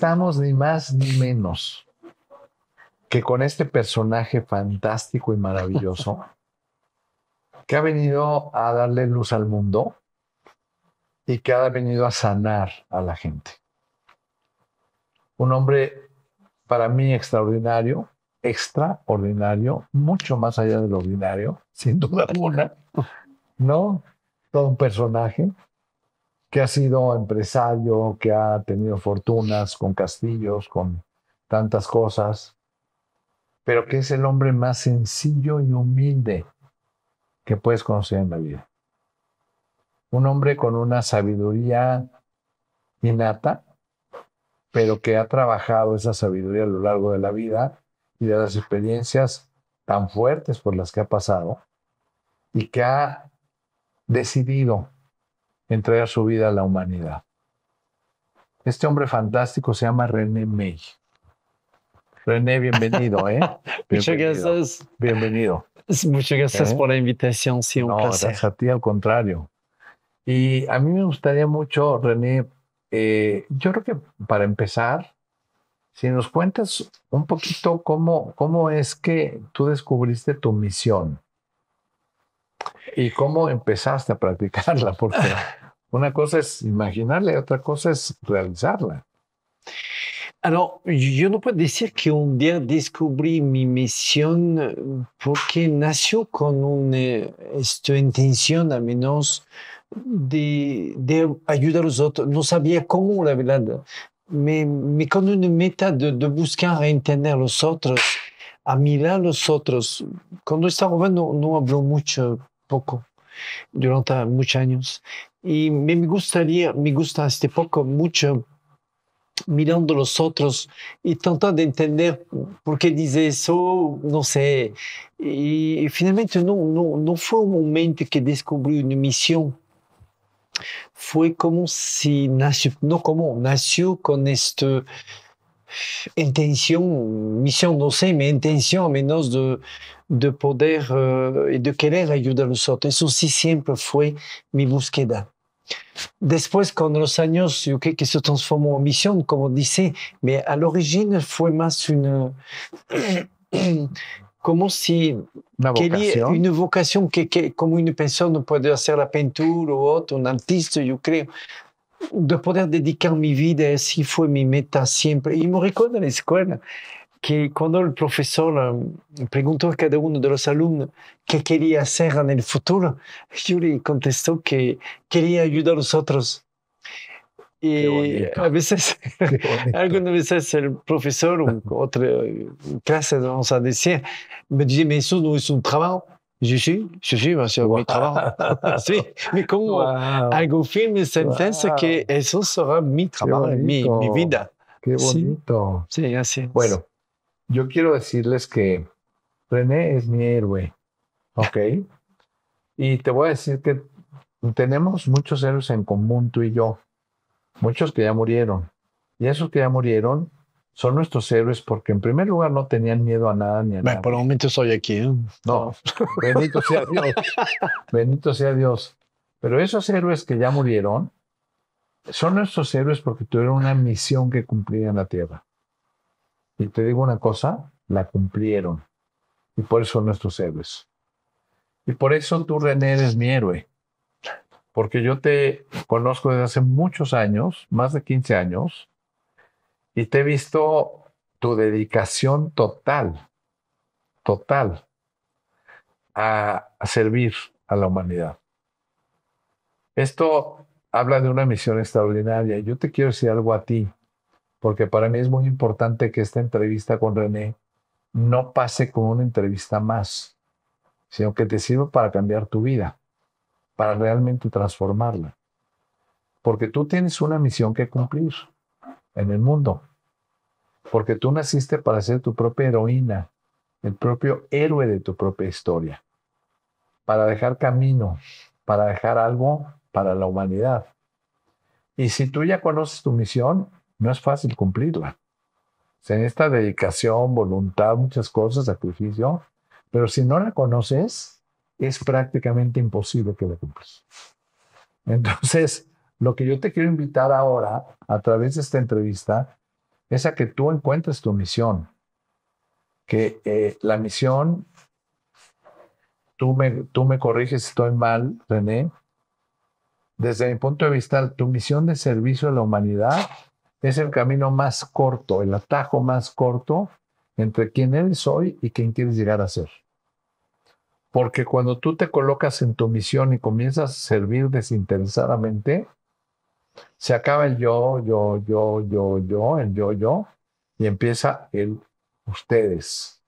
estamos ni más ni menos que con este personaje fantástico y maravilloso que ha venido a darle luz al mundo y que ha venido a sanar a la gente. Un hombre para mí extraordinario, mucho más allá de lo ordinario, sin duda alguna, ¿no? Todo un personaje que ha sido empresario, que ha tenido fortunas con castillos, con tantas cosas, pero que es el hombre más sencillo y humilde que puedes conocer en la vida. Un hombre con una sabiduría innata, pero que ha trabajado esa sabiduría a lo largo de la vida y de las experiencias tan fuertes por las que ha pasado y que ha decidido entregar su vida a la humanidad. Este hombre fantástico se llama René May. René, bienvenido, ¿eh? Muchas Bienvenido. gracias. Bienvenido. Muchas gracias por la invitación, sí, un placer. Gracias a ti, al contrario. Y a mí me gustaría mucho, René, yo creo que para empezar, si nos cuentas un poquito cómo es que tú descubriste tu misión y cómo empezaste a practicarla, porque una cosa es imaginarla y otra cosa es realizarla. Alors, yo no puedo decir que un día descubrí mi misión porque nació con esta intención, al menos, de ayudar a los otros. No sabía cómo, la verdad, me con una meta de buscar entender a los otros, a mirar a los otros. Cuando estaba joven no hablo mucho, poco, durante muchos años. Y me gusta este poco, mucho, mirando los otros y tratando de entender por qué dice eso, no sé. Y finalmente no fue un momento que descubrí una misión. Fue como si nació con esta intención, misión, no sé, mi intención, al menos de poder y de querer ayudar a los otros. Eso sí siempre fue mi búsqueda. Después, con los años, yo creo que se transformó en misión, como dice, pero al origen fue más como si quería una vocación que como una persona puede hacer la pintura o otro, un artista, yo creo, de poder dedicar mi vida, así fue mi meta siempre. Y me recuerdo en la escuela que cuando el profesor preguntó a cada uno de los alumnos qué quería hacer en el futuro, yo le contestó que quería ayudar a los otros. Y a veces, algunas veces el profesor o otra clase, vamos a decir, me dice, mais eso no es un trabajo. Sí, va a ser mi trabajo. Sí, me como algo firme, sentencia que eso será mi trabajo, mi vida. Qué bonito. Sí, así es. Bueno, yo quiero decirles que René es mi héroe, ¿ok? Y te voy a decir que tenemos muchos héroes en común, tú y yo. Muchos que ya murieron. Y esos que ya murieron son nuestros héroes porque en primer lugar no tenían miedo a nada ni a nadie. Por el momento soy aquí. No, bendito sea Dios. Bendito sea Dios. Pero esos héroes que ya murieron son nuestros héroes porque tuvieron una misión que cumplir en la tierra. Y te digo una cosa, la cumplieron. Y por eso son nuestros héroes. Y por eso tú, René, eres mi héroe. Porque yo te conozco desde hace muchos años, más de 15 años, y te he visto tu dedicación total a servir a la humanidad. Esto habla de una misión extraordinaria. Yo te quiero decir algo a ti, porque para mí es muy importante que esta entrevista con René no pase como una entrevista más, sino que te sirva para cambiar tu vida, para realmente transformarla. Porque tú tienes una misión que cumplir en el mundo. Porque tú naciste para ser tu propia heroína, el propio héroe de tu propia historia. Para dejar camino, para dejar algo para la humanidad. Y si tú ya conoces tu misión, no es fácil cumplirla. Se necesita dedicación, voluntad, muchas cosas, sacrificio. Pero si no la conoces, es prácticamente imposible que la cumplas. Entonces, lo que yo te quiero invitar ahora, a través de esta entrevista, es a que tú encuentres tu misión. Que la misión, tú me corriges si estoy mal, René, desde mi punto de vista, tu misión de servicio a la humanidad es el camino más corto, el atajo más corto entre quién eres hoy y quién quieres llegar a ser. Porque cuando tú te colocas en tu misión y comienzas a servir desinteresadamente, se acaba el yo, el yo, y empieza el ustedes.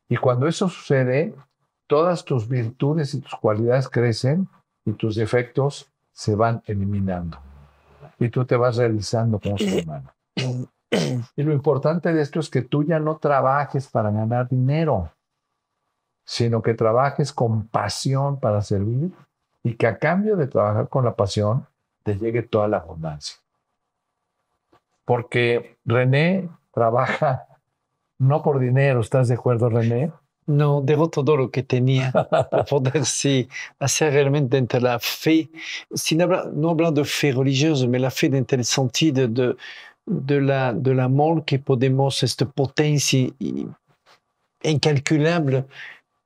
Y cuando eso sucede, todas tus virtudes y tus cualidades crecen y tus defectos se van eliminando. Y tú te vas realizando como ser humano. Y lo importante de esto es que tú ya no trabajes para ganar dinero, sino que trabajes con pasión para servir y que a cambio de trabajar con la pasión te llegue toda la abundancia. Porque René trabaja no por dinero, ¿estás de acuerdo, René? No, dejo todo lo que tenía para poder sí, hacer realmente entre la fe, no hablar de fe religiosa, pero la fe dentro el sentido del amor que podemos, esta potencia incalculable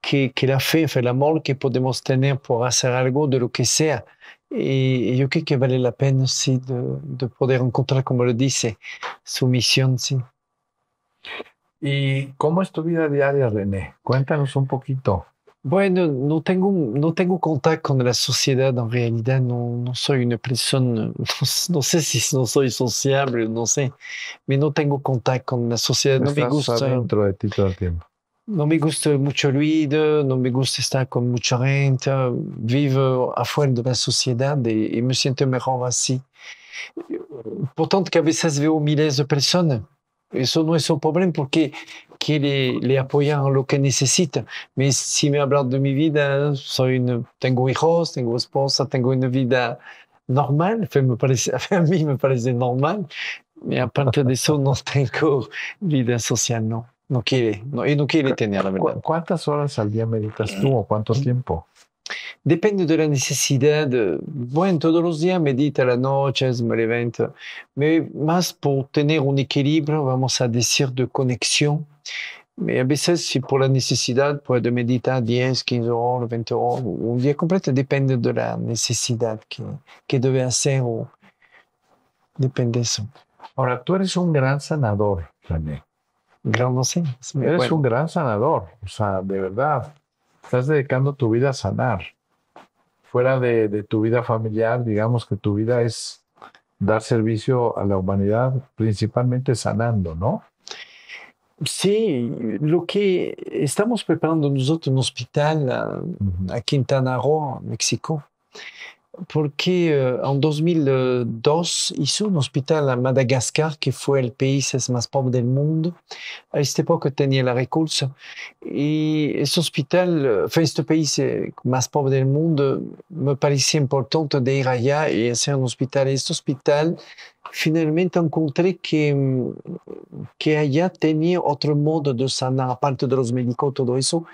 que la fe, el amor que podemos tener por hacer algo de lo que sea. Y yo creo que vale la pena, sí, de poder encontrar, como lo dice, su misión, sí. ¿Y cómo es tu vida diaria, René? Cuéntanos un poquito. Bueno, no tengo contacto con la sociedad en realidad, no soy una persona, no sé si no soy sociable, no sé, pero no tengo contacto con la sociedad, no me Estás gusta, adentro de ti todo el tiempo. no me gusta mucho el ruido, no me gusta estar con mucha gente, vivo afuera de la sociedad y me siento mejor así. Por tanto que a veces veo miles de personas. Eso no es un problema porque que le apoyan en lo que necesitan. Pero si me hablan de mi vida, tengo hijos, tengo esposa, tengo una vida normal. A mí me parece normal. Pero aparte de eso, no tengo vida social, no. No quiere, no, y no quiere tener, la verdad. ¿Cuántas horas al día meditas tú o cuánto tiempo? Depende de la necesidad. Bueno, todos los días medito a las noches, me levanto. Más por tener un equilibrio, vamos a decir, de conexión. A veces, si por la necesidad, puedo meditar 10, 15 horas, 20 horas, un día completo. Depende de la necesidad que debe hacer o depende de eso. Ahora, tú eres un gran sanador, René. No sé. Eres un gran sanador. O sea, de verdad. Estás dedicando tu vida a sanar. Fuera de tu vida familiar, digamos que tu vida es dar servicio a la humanidad, principalmente sanando, ¿no? Sí, lo que estamos preparando nosotros un hospital a Quintana Roo, México, porque en 2002 hizo un hospital a Madagascar, que fue el país más pobre del mundo. A esta época tenía la recursos. Y este hospital, este país más pobre del mundo, me parecía importante de ir allá y hacer un hospital. Este hospital, finalmente encontré que allá tenía otro modo de sanar, aparte de los médicos, todo eso.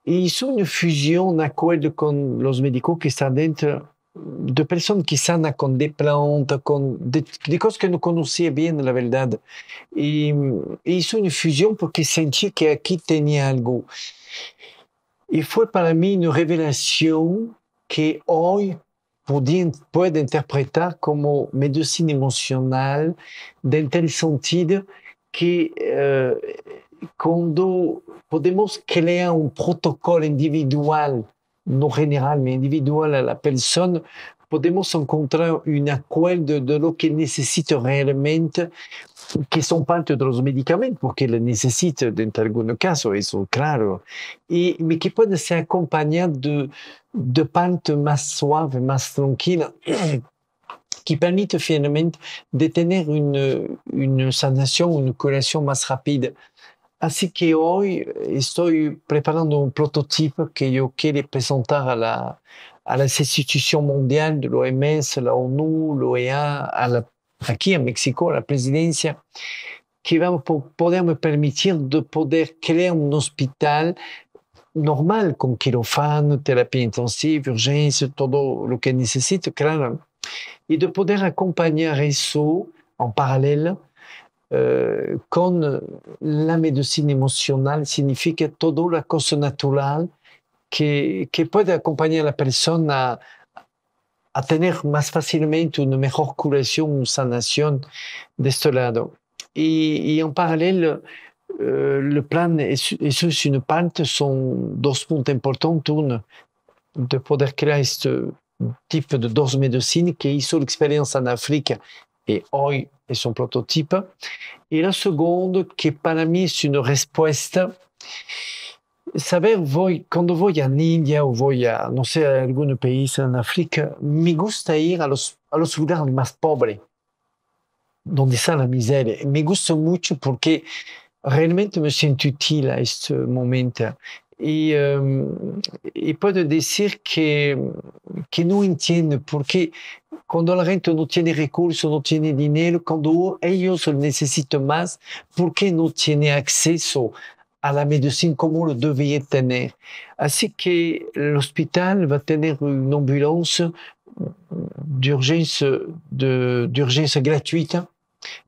Y hizo una fusión, un acuerdo con los médicos que están dentro, de personas que sanan con de plantas, de cosas que no conocía bien, la verdad. Y hizo una fusión porque sentí que aquí tenía algo. Y fue para mí una revelación que hoy puedo interpretar como medicina emocional, dentro del sentido que cuando podemos crear un protocolo individual, no general, pero individual a la persona, podemos encontrar un acuerdo de lo que necesita realmente, que son parte de los medicamentos, porque lo necesita en algunos casos, eso claro, y que puede ser acompañado de parte más suave, más tranquila, que permite finalmente de tener una sanación, una curación más rápida. Así que hoy estoy preparando un prototipo que yo quiero presentar a las instituciones mundiales, de la OMS, la ONU, la OEA, aquí en México, a la presidencia, que va a poder me permitir de poder crear un hospital normal, con quirófano, terapia intensiva, urgencia, todo lo que necesito, claro, y de poder acompañar eso en paralelo con la medicina emocional significa toda la cosa natural que puede acompañar a la persona a tener más fácilmente una mejor curación, una sanación de este lado. Y en paralelo, le plan, eso es una parte, son dos puntos importantes. Uno, de poder crear este tipo de dos medicinas que hizo la experiencia en África y hoy es un prototipo. Y la segunda, que para mí es una respuesta. Saber, cuando voy a India o voy a, no sé, a algún país en África, me gusta ir a los lugares más pobres, donde está la miseria. Me gusta mucho porque realmente me siento útil a este momento. Y puedo decir que no entiendo por qué cuando la gente no tiene recursos, no tiene dinero, cuando ellos lo necesitan más, ¿por qué no tiene acceso a la medicina como lo debería tener? Así que el hospital va a tener una ambulancia d'urgence gratuita,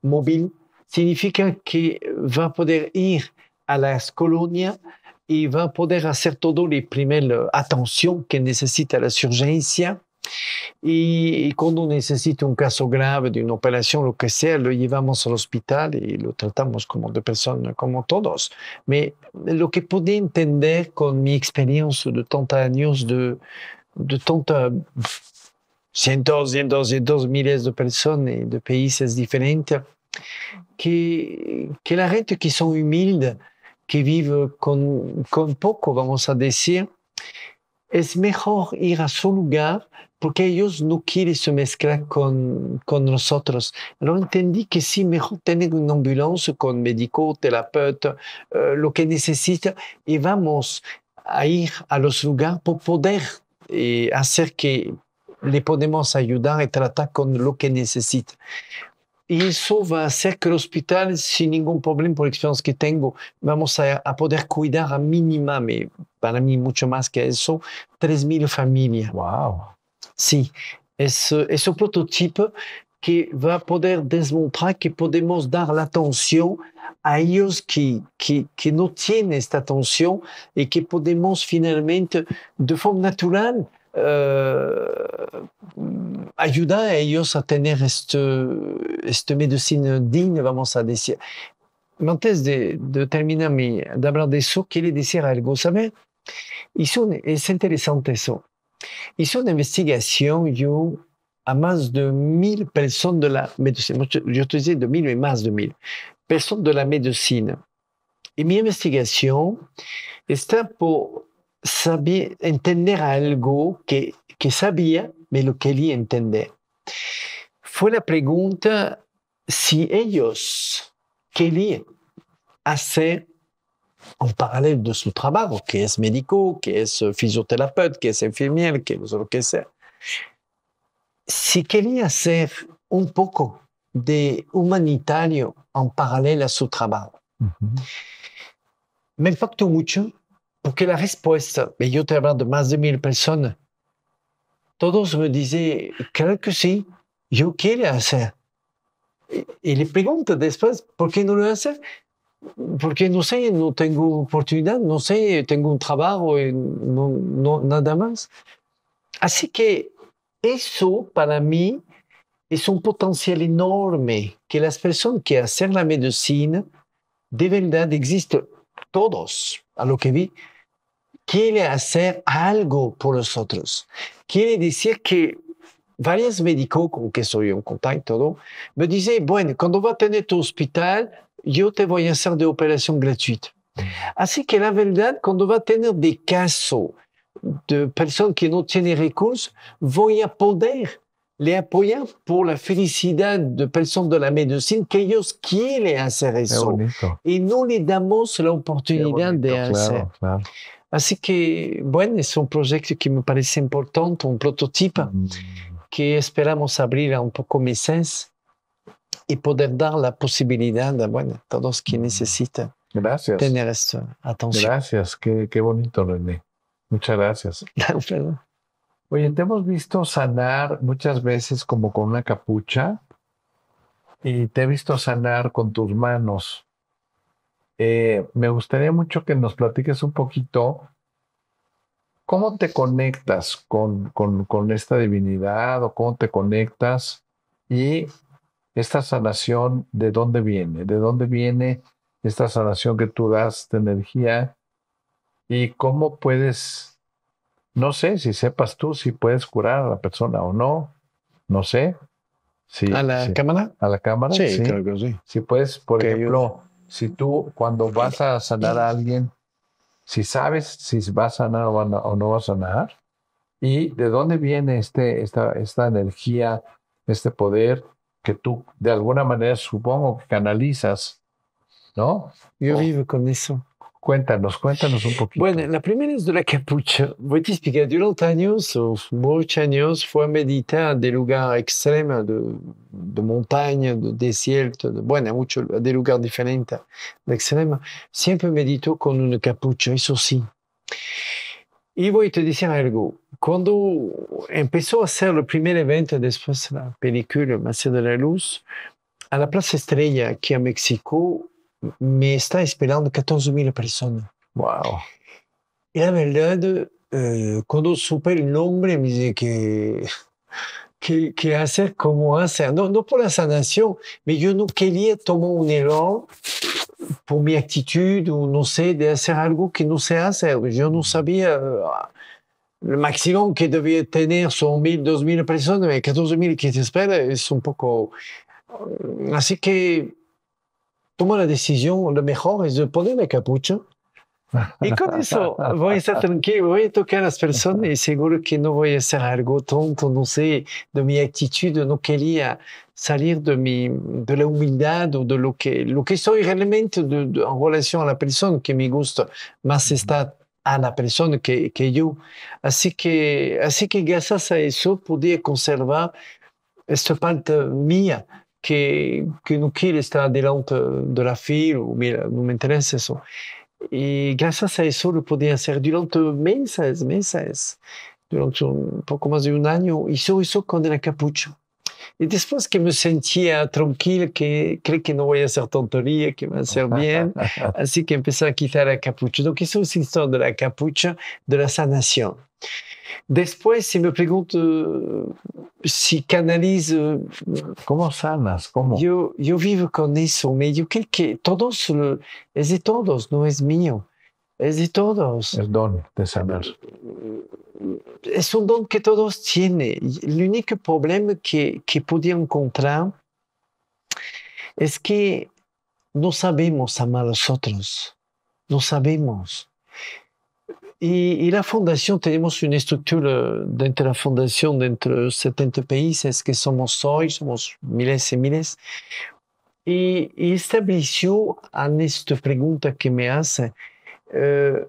móvil. Significa que va a poder ir a las colonias y va a poder hacer todo la primera atención que necesita las urgencias. Y cuando necesita un caso grave de una operación, lo que sea, lo llevamos al hospital y lo tratamos como de persona, como todos. Pero lo que pude entender con mi experiencia de tantos años, de tantos cientos, miles de personas de países diferentes, que la gente que son humildes, que vive con poco, vamos a decir, es mejor ir a su lugar porque ellos no quieren se mezclar con nosotros. Alors entendí que sí, mejor tener una ambulancia con médico, terapeuta, lo que necesita, y vamos a ir a los lugares por poder hacer que le podemos ayudar y tratar con lo que necesita. Y eso va a hacer que el hospital, sin ningún problema, por la experiencia que tengo, vamos a poder cuidar a mínima, para mí mucho más que eso, 3.000 familias. Wow. Sí, es un prototipo que va a poder demostrar que podemos dar la atención a ellos que no tienen esta atención y que podemos finalmente, de forma natural, ayudar a ellos a tener esta medicina digna, vamos a decir. Antes de terminar de hablar de eso, quiero decir algo, ¿sabes? Es interesante eso. Hizo una investigación yo a más de 1.000 personas de la medicina. Yo te decía de 1.000, mais más de 1.000 personas de la medicina. Y mi investigación está por saber entender algo que sabía, pero lo quería entender. Fue la pregunta si ellos querían hacer en paralelo de su trabajo, que es médico, que es fisioterapeuta, que es enfermero, que es lo que sea. Si quería hacer un poco de humanitario en paralelo a su trabajo. Ujú. Me impactó mucho porque la respuesta, y yo te hablo de más de 1.000 personas, todos me dicen, claro que sí, yo quiero hacer. Y le pregunto después, ¿por qué no lo hace? Porque no sé, no tengo oportunidad, no sé, tengo un trabajo y no, nada más. Así que eso para mí es un potencial enorme que las personas que hacen la medicina de verdad existen todos, a lo que vi, quieren hacer algo por los otros. Quiere decir que varios médicos con que soy en contacto, todo, me dicen, bueno, cuando va a tener tu hospital, yo te voy a hacer de operación gratuita. Así que la verdad, cuando va a tener de casos de personas que no tienen recursos, voy a poder le apoyar por la felicidad de personas de la medicina que ellos quieren hacer Qué eso. bonito. Y no le damos la Qué oportunidad bonito, de hacer. claro, claro. Así que, bueno, es un proyecto que me parece importante, un prototipo que esperamos abrir a un poco meses y poder dar la posibilidad a, bueno, todos que necesitan Gracias. tener esta atención. Gracias. Qué bonito, René. Muchas gracias. Perdón. Oye, te hemos visto sanar muchas veces como con una capucha y te he visto sanar con tus manos. Me gustaría mucho que nos platiques un poquito cómo te conectas con esta divinidad o cómo te conectas y esta sanación, ¿de dónde viene? ¿De dónde viene esta sanación que tú das de energía? ¿Y cómo puedes, no sé si sepas tú si puedes curar a la persona o no? No sé. ¿A Sí, la sí. cámara? ¿A la cámara? Sí, Sí. creo que sí. Si puedes, por Que ayude. ejemplo, si tú cuando vas a sanar a alguien, si sabes si va a sanar o no va a sanar, y de dónde viene esta energía, este poder que tú de alguna manera supongo que canalizas, ¿no? Yo O- vivo con eso. cuéntanos un Bueno, poquito. la primera es de la capucha. Voy a te explicar. Durante años, o muchos años, fue a meditar de lugar extremo, de montaña, de desierto, bueno, mucho, de lugar diferente, de extremo. Siempre medito con una capucha, eso sí. Y voy a te decir algo. Cuando empezó a hacer el primer evento después de la película Magia de la Luz, a la Plaza Estrella, aquí a México, me está esperando 14,000 personas. Wow. Y la verdad, cuando supe el nombre, me dije que hacer como hacer. No, no por la sanación, pero yo no quería tomar un error por mi actitud o no sé, de hacer algo que no sé hacer. Yo no sabía. El máximo que debía tener son 1,000, 2,000 personas, pero 14,000 que te espera es un poco. Así que tomo la decisión, lo mejor es de poner la capucha. Y con eso voy a estar tranquilo, voy a tocar a las personas y seguro que no voy a hacer algo tonto, no sé, de mi actitud, no quería salir de la humildad o de lo que soy realmente en relación a la persona, que me gusta más estar a la persona que yo. Así que gracias a eso pude conservar esta parte mía que no quiere estar delante de la fila, o mira, no me interesa eso. Y gracias a eso lo podía hacer durante meses, durante un poco más de un año. Hizo eso con la capucha. Y después que me sentía tranquilo, que creo que no voy a hacer tontería, que va a ser bien, así que empecé a quitar la capucha. Donc eso es la historia de la capucha, de la sanación. Después, si me pregunto si canalizo, ¿Cómo sanas? ¿Cómo? yo vivo con eso, pero yo creo que todos, es de todos, no es mío, es de todos. El don de sanar. Es un don que todos tienen. El único problema que podía encontrar es que no sabemos amar a los otros, no sabemos. Y la fundación, tenemos una estructura dentro de la fundación, dentro de 70 países que somos hoy, somos miles y miles, y estableció en esta pregunta que me hace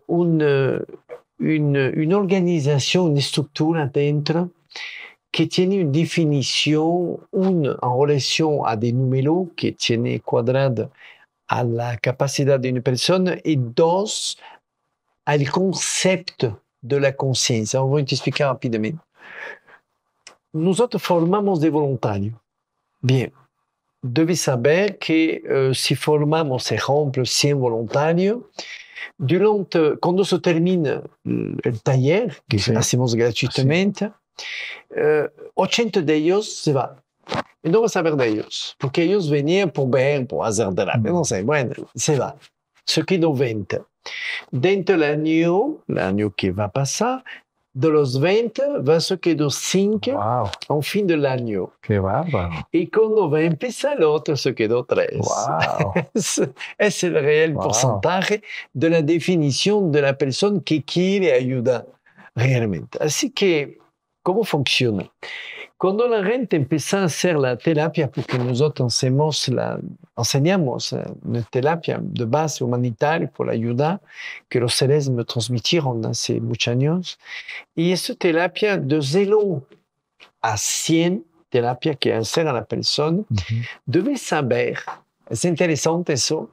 una organización, una estructura dentro que tiene una definición, una en relación a des números que tiene cuadrada a la capacidad de una persona y dos, al concepto de la conciencia. Voy a te explicar rápidamente. Nosotros formamos de voluntario. Bien, debes saber que si formamos, ejemplo, 100 voluntarios, cuando se termina el taller, que Sí. hacemos gratuitamente, 80 de ellos se van. Y no vas a saber de ellos, porque ellos venían por ver, por hacer terapia, no sé, bueno, se van. Se quedó 20. Dentro del año que va a pasar, de los 20 va a se quedar 5 Wow, en fin del año. qué bárbaro. Y cuando va a empezar el otro, se quedó 3. Wow, Es el real wow. porcentaje de la definición de la persona que quiere ayudar realmente. Así que, ¿cómo funciona? Cuando la gente empieza a hacer la terapia, porque nosotros enseñamos una terapia de base humanitaria por ayudar, que los seres me transmitieron hace muchos años, y esta terapia de 0 a 100, terapia que hacer a la persona, debe saber, es interesante eso,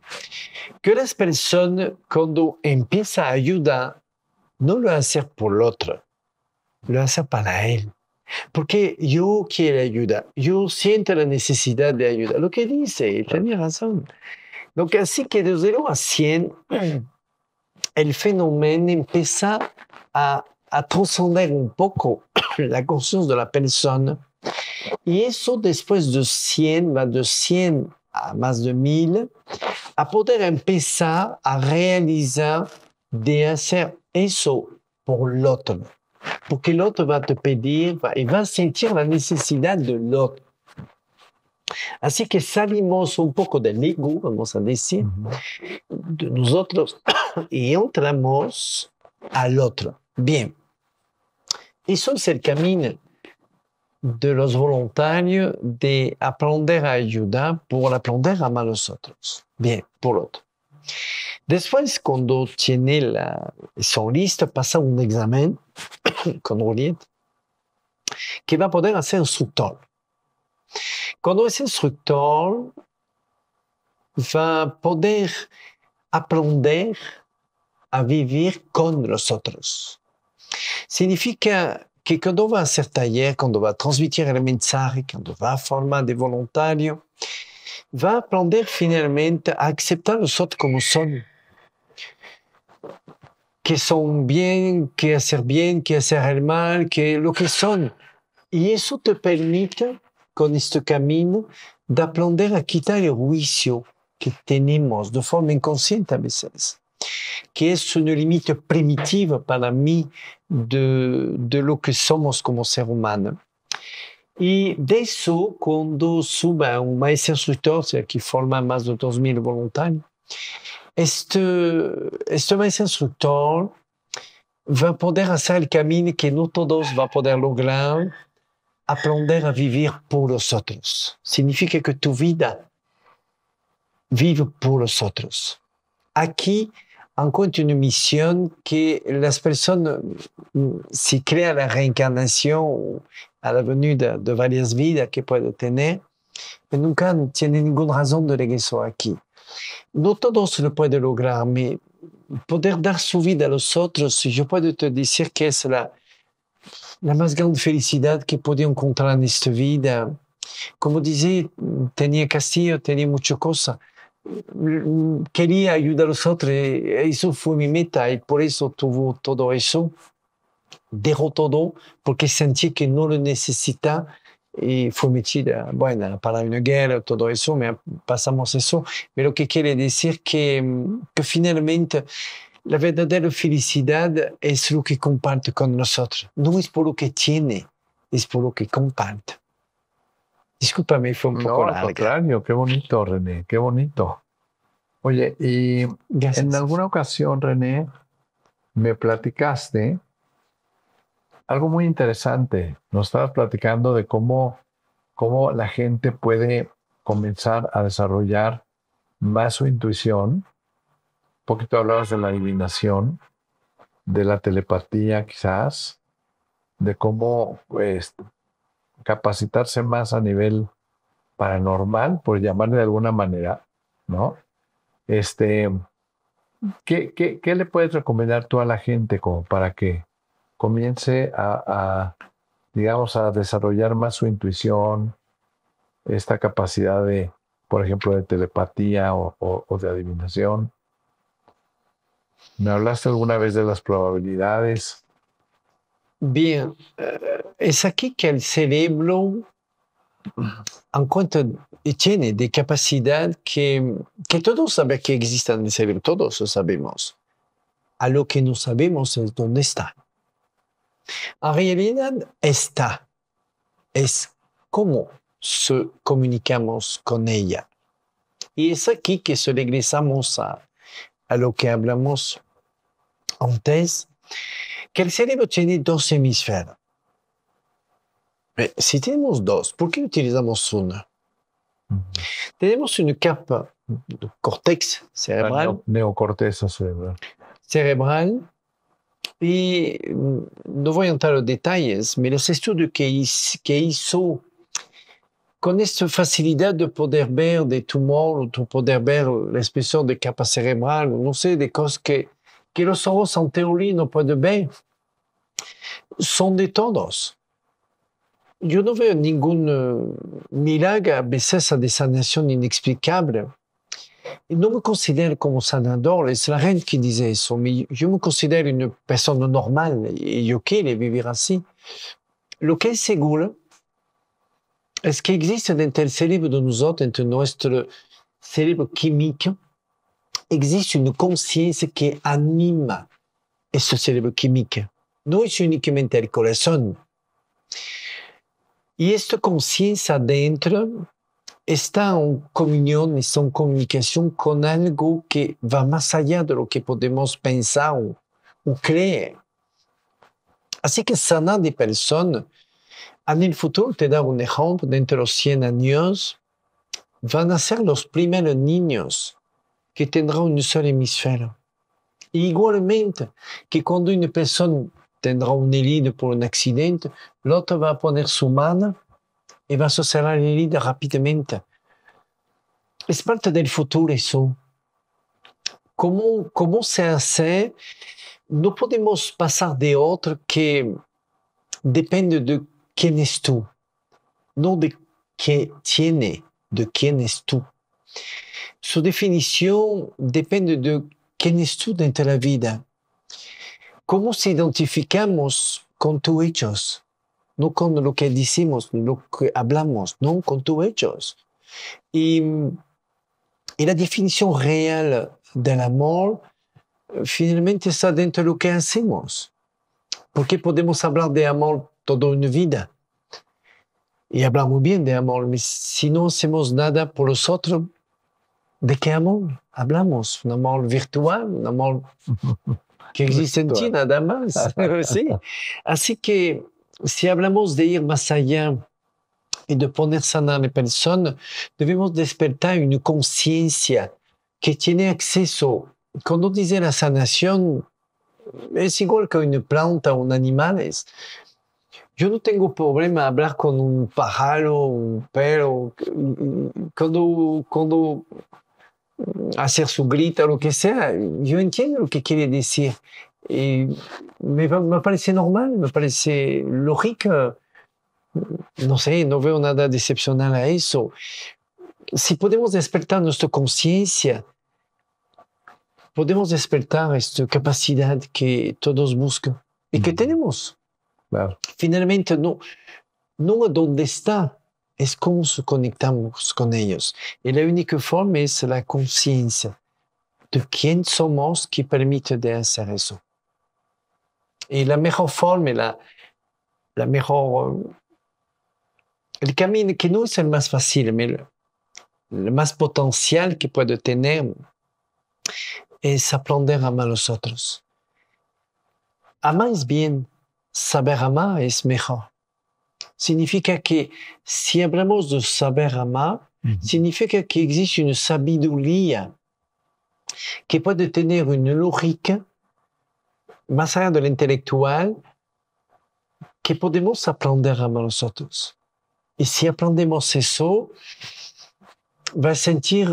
que las personas cuando empiezan a ayudar, no lo hacen por el otro, lo hacen para él. Porque yo quiero ayuda, yo siento la necesidad de ayuda. Lo que dice, tenía razón. Lo que así que de 0 a 100, el fenómeno empieza a trascender un poco la conciencia de la persona. Y eso después de 100, va de 100 a más de 1000, a poder empezar a realizar de hacer eso por el otro. Porque el otro va te pedir y va a sentir la necesidad del otro. Así que salimos un poco del ego, vamos a decir, de nosotros y entramos al otro. Bien, eso es el camino de los voluntarios de aprender a ayudar por aprender a amar a los otros. Bien, por otro. Después, cuando son listos, pasa un examen con Juliette que va a poder hacer instructor. Cuando es instructor, va a poder aprender a vivir con los otros. Significa que cuando va a hacer taller, cuando va a transmitir el mensaje, cuando va a formar de voluntario, va a aprender finalmente a aceptar a los otros como son. Que son bien, que hacer el mal, que lo que son. Y eso te permite, con este camino, de aprender a quitar el juicio que tenemos de forma inconsciente a veces, que es una límite primitiva para mí de lo que somos como ser humano. Y de eso, cuando suba un maestro instructor, o sea, que forma más de 2000 voluntarios, este maestro instructor va a poder hacer el camino que no todos van a poder lograr, aprender a vivir por los otros. Significa que tu vida vive por los otros. Aquí encuentro una misión que las personas, si crean la reencarnación a la venida de varias vidas que pueden tener, nunca tienen ninguna razón de regreso aquí. No todos lo pueden lograr, pero poder dar su vida a los otros, yo puedo te decir que es la más grande felicidad que puedo encontrar en esta vida. Como decía, tenía Castillo, tenía muchas cosas. Quería ayudar a los otros, eso fue mi meta y por eso tuvo todo eso. Dejó todo porque sentí que no lo necesitaba y fue metida, bueno, para una guerra, todo eso, pasamos eso. Pero lo que quiere decir que finalmente la verdadera felicidad es lo que comparte con nosotros. No es por lo que tiene, es por lo que comparte. Discúlpame, fue un poco larga. Al contrario, qué bonito, René, qué bonito. Oye, y Gracias. en alguna ocasión, René, me platicaste algo muy interesante. Nos estabas platicando de cómo la gente puede comenzar a desarrollar más su intuición. Un poquito hablabas de la adivinación, de la telepatía quizás, de cómo pues, capacitarse más a nivel paranormal, por llamarle de alguna manera, ¿no? ¿Qué le puedes recomendar tú a la gente como para que comience digamos, a desarrollar más su intuición, esta capacidad de, por ejemplo, de telepatía o de adivinación? ¿Me hablaste alguna vez de las probabilidades? Bien, es aquí que el cerebro encuentra y tiene de capacidad que todos sabemos que existe en el cerebro, todos lo sabemos. A lo que no sabemos es dónde está. En realidad está, es cómo comunicamos con ella. Y es aquí que si regresamos a lo que hablamos antes, que el cerebro tiene 2 hemisferos. Si tenemos 2, ¿por qué utilizamos una? Tenemos una capa de córtex cerebral. Neocorteza cerebral. Cerebral. Y no voy a entrar en detalles, pero los estudios que hizo con esta facilidad de poder ver de tumor, de poder ver la expresión de capa cerebral, no sé, de cosas que los ojos en teoría no pueden ver, son de todos. yo no veo ningún milagre a veces a de sanación inexplicable. Y no me considero como sanador, es la gente que dice eso, mais yo me considero una persona normal y yo quiero vivir así. Lo que es seguro es que existe dentro del cerebro de nosotros, dentro de nuestro cerebro químico, existe una conciencia que anima ese cerebro químico. No es únicamente el corazón. Y esta conciencia adentro está en comunión, está en comunicación con algo que va más allá de lo que podemos pensar o creer. Así que sanar de personas, en el futuro, te da un ejemplo, dentro de los 100 años, van a ser los primeros niños que tendrán un solo hemisferio. Igualmente que cuando una persona tendrá una herida por un accidente, el otro va a poner su mano y va a cerrar la herida rápidamente. Es parte del futuro eso. ¿Cómo se hace? No podemos pasar de otro que depende de quién es tú, no de qué tiene, de quién es tú. Su definición depende de quién es tú dentro de la vida. ¿Cómo se identificamos con tus hechos? No con lo que decimos, lo que hablamos, no con tus hechos. Y la definición real del amor finalmente está dentro de lo que hacemos. Porque podemos hablar de amor toda una vida y hablar muy bien de amor, pero si no hacemos nada por los otros, ¿de qué amor hablamos? ¿Un amor virtual? ¿Un amor que existe en ti nada más? Sí. Así que si hablamos de ir más allá y de poner sanar a la persona, debemos despertar una conciencia que tiene acceso. Cuando dice la sanación, es igual que una planta o un animal. Yo no tengo problema hablar con un pájaro, un perro, cuando hacer su grita o lo que sea. Yo entiendo lo que quiere decir. Y me parece normal, me parece lógico. No sé, no veo nada de excepcional a eso. Si podemos despertar nuestra conciencia, podemos despertar esta capacidad que todos buscan y que tenemos. Claro. Finalmente, no dónde está, es cómo nos conectamos con ellos. Y la única forma es la conciencia de quién somos que permite de hacer eso. Y la mejor forma, la mejor, el camino que no es el más fácil, pero el más potencial que puede tener es aprender a amar a los otros. Amar es bien, saber amar es mejor. Significa que si hablamos de saber amar, significa que existe una sabiduría que puede tener una lógica más allá de lo intelectual que podemos aprender a amar a los otros. Y si aprendemos eso, va a sentir,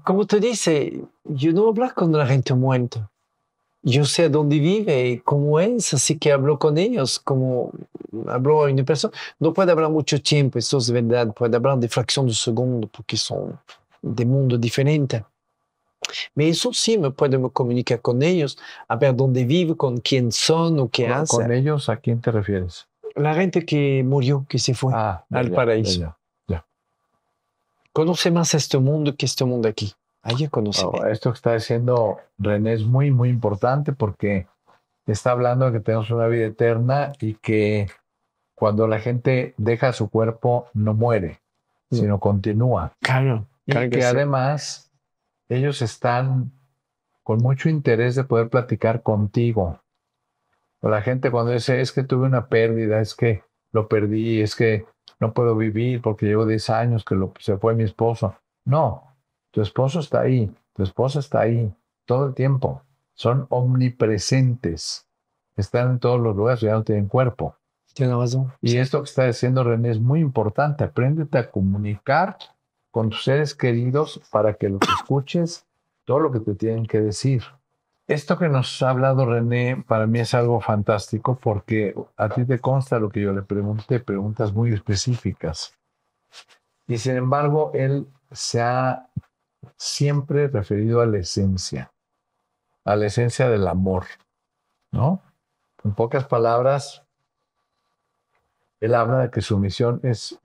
como te dice, yo no hablo con la gente muerta. Yo sé dónde vive y cómo es, así que hablo con ellos como hablo a una persona. No puede hablar mucho tiempo, eso es verdad, puede hablar de fracción de segundo porque son de mundos diferentes. Pero eso sí, me puedo comunicar con ellos, a ver dónde vive, con quién son o qué hacen. ¿Con ellos a quién te refieres? La gente que murió, que se fue al paraíso. Ya. Conoce más este mundo que este mundo aquí. Ahí conoce. Esto que está diciendo René es muy, muy importante porque está hablando de que tenemos una vida eterna y que cuando la gente deja su cuerpo no muere, sino continúa. Claro. Y que además ellos están con mucho interés de poder platicar contigo. O la gente cuando dice, es que tuve una pérdida, es que lo perdí, es que no puedo vivir porque llevo 10 años que se fue mi esposo. No. Tu esposo está ahí, tu esposa está ahí, todo el tiempo. Son omnipresentes. Están en todos los lugares, ya no tienen cuerpo. Tiene razón. Y esto que está diciendo René es muy importante. Apréndete a comunicar con tus seres queridos para que los escuches todo lo que te tienen que decir. Esto que nos ha hablado René, para mí es algo fantástico porque a ti te consta lo que yo le pregunté, preguntas muy específicas. Y sin embargo, él se ha siempre referido a la esencia del amor, ¿no? En pocas palabras, él habla de que su misión es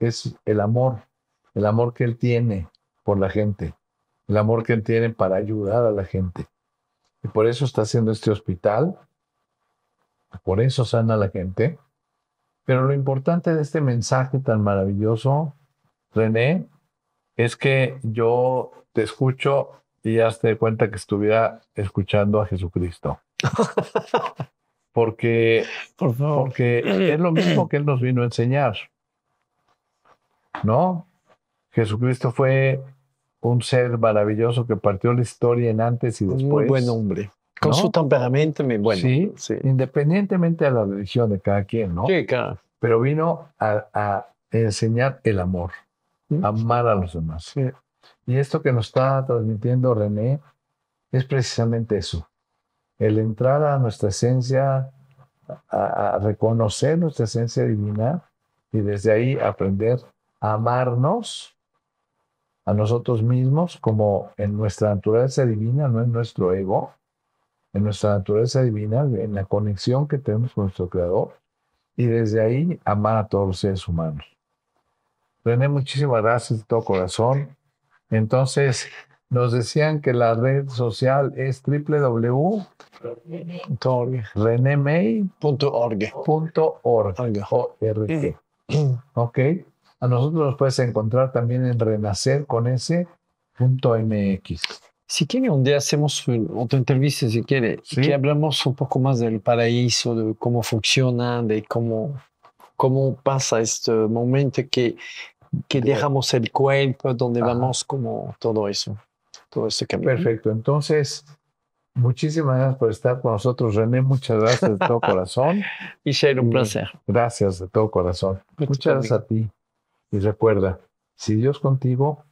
el amor que él tiene por la gente, el amor que él tiene para ayudar a la gente. Y por eso está haciendo este hospital, por eso sana a la gente. Pero lo importante de este mensaje tan maravilloso, René, es que yo te escucho y ya te cuenta que estuviera escuchando a Jesucristo. Porque, Por favor. porque es lo mismo que Él nos vino a enseñar, ¿no? Jesucristo fue un ser maravilloso que partió la historia en antes y después. Muy buen hombre. Con ¿no? su temperamento, muy bueno. Sí, Sí, independientemente de la religión de cada quien, ¿no? sí, claro. Pero vino a enseñar el amor, amar a los demás. Sí. Y esto que nos está transmitiendo René es precisamente eso, el entrar a nuestra esencia, a reconocer nuestra esencia divina y desde ahí aprender a amarnos a nosotros mismos como en nuestra naturaleza divina, no en nuestro ego, en nuestra naturaleza divina, en la conexión que tenemos con nuestro Creador y desde ahí amar a todos los seres humanos. René, muchísimas gracias de todo corazón. Entonces, nos decían que la red social es www.renemey.org. Ok. A nosotros nos puedes encontrar también en renacerconese.mx. Si quiere, un día hacemos otra entrevista, si quiere, Sí. que hablamos un poco más del paraíso, de cómo funciona, de cómo pasa este momento que dejamos el cuerpo, donde Ajá. vamos, como todo eso, todo ese camino. Perfecto. Entonces, muchísimas gracias por estar con nosotros, René. Muchas gracias de todo corazón. Michel, un placer. Gracias de todo corazón. Pues Muchas gracias a ti. Y recuerda, si Dios contigo,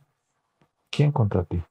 ¿quién contra ti?